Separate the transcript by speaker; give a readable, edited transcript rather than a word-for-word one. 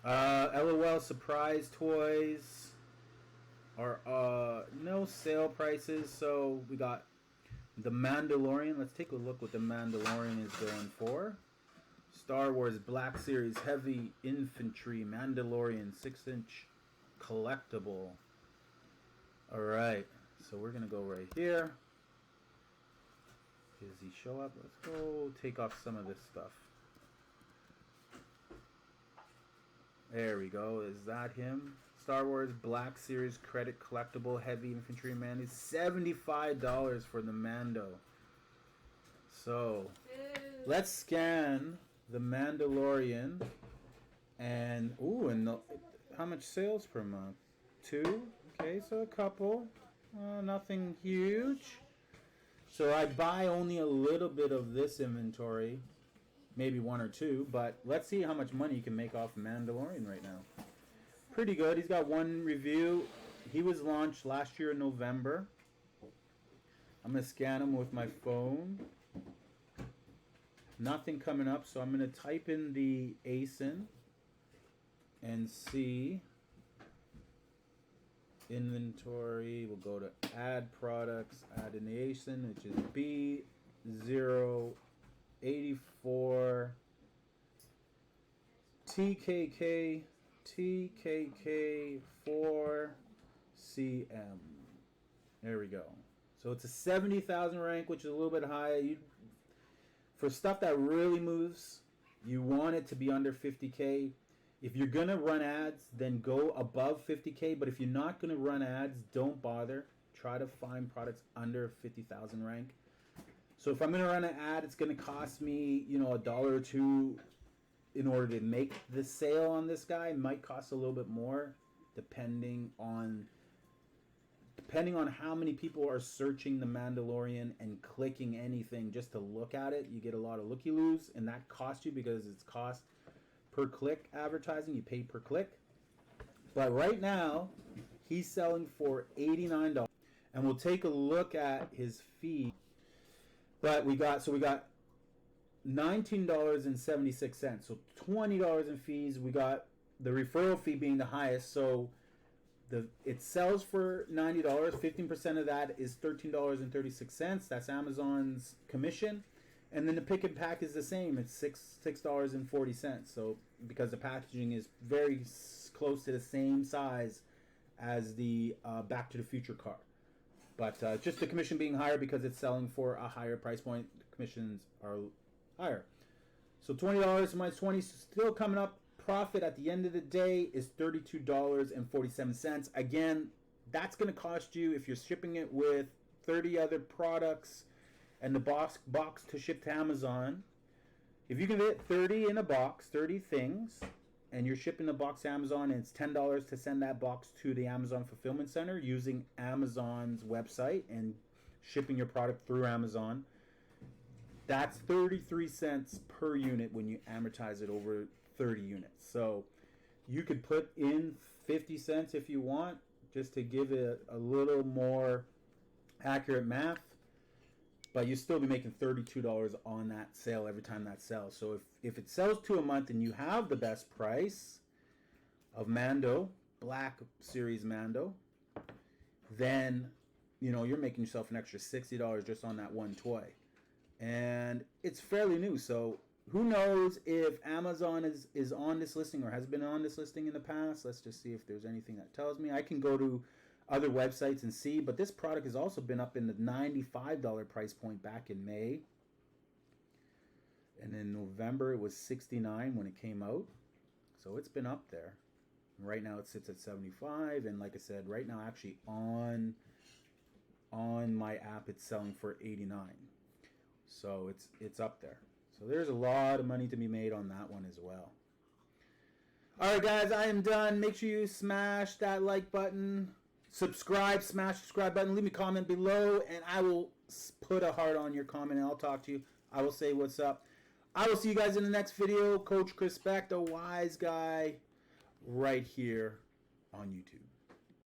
Speaker 1: LOL surprise toys are no sale prices. So we got the Mandalorian. Let's take a look what the Mandalorian is going for. Star Wars Black Series Heavy Infantry Mandalorian 6-inch collectible. Alright, so we're going to go right here. Does he show up? Let's go take off some of this stuff. There we go. Is that him? Star Wars Black Series Credit Collectible Heavy Infantry Man is $75 for the Mando. So, let's scan the Mandalorian. And, how much sales per month? 2? Okay, so a couple. Nothing huge. So I buy only a little bit of this inventory. Maybe 1 or 2, but let's see how much money you can make off Mandalorian right now. Pretty good. He's got 1 review. He was launched last year in November. I'm going to scan him with my phone. Nothing coming up, so I'm going to type in the ASIN and see. Inventory. We'll go to add products, add in the ASIN, which is B084 TKK4CM. There we go. So it's a 70,000 rank, which is a little bit high. For stuff that really moves, you want it to be under 50K. If you're going to run ads, then go above 50K. But if you're not going to run ads, don't bother. Try to find products under 50,000 rank. So if I'm going to run an ad, it's going to cost me, $1 or $2 in order to make the sale on this guy. It might cost a little bit more depending on how many people are searching the Mandalorian and clicking anything just to look at it. You get a lot of looky-loos, and that costs you because it's cost per click advertising. You pay per click. But right now, he's selling for $89. And we'll take a look at his fee. But we got $19.76. So $20 in fees. We got the referral fee being the highest. So it sells for $90. 15% of that is $13.36. That's Amazon's commission. And then the pick and pack is the same. It's $6.40. So because the packaging is very close to the same size as the Back to the Future car. But just the commission being higher because it's selling for a higher price point. The commissions are higher. So $20 minus 20 still coming up. Profit at the end of the day is $32.47. Again, that's going to cost you if you're shipping it with 30 other products and the box to ship to Amazon. If you can get 30 in a box, 30 things, and you're shipping the box to Amazon, and it's $10 to send that box to the Amazon Fulfillment Center using Amazon's website and shipping your product through Amazon, that's 33 cents per unit when you amortize it over 30 units. So you could put in 50 cents if you want, just to give it a little more accurate math. But you still be making $32 on that sale every time that sells. So if it sells to a month and you have the best price of Mando, Black Series Mando, then you're making yourself an extra $60 just on that one toy. And it's fairly new, so who knows if Amazon is on this listing or has been on this listing in the past. Let's just see if there's anything that tells me. I can go to other websites and see, but this product has also been up in the $95 price point back in May. And in November it was $69 when it came out. So it's been up there. Right now it sits at $75, and like I said, right now actually on my app it's selling for $89. So it's up there. So there's a lot of money to be made on that one as well. Alright guys, I am done. Make sure you smash that like button. Subscribe, smash the subscribe button. Leave me a comment below, and I will put a heart on your comment, and I'll talk to you. I will say what's up. I will see you guys in the next video. Coach Chris Beck, the wise guy, right here on YouTube.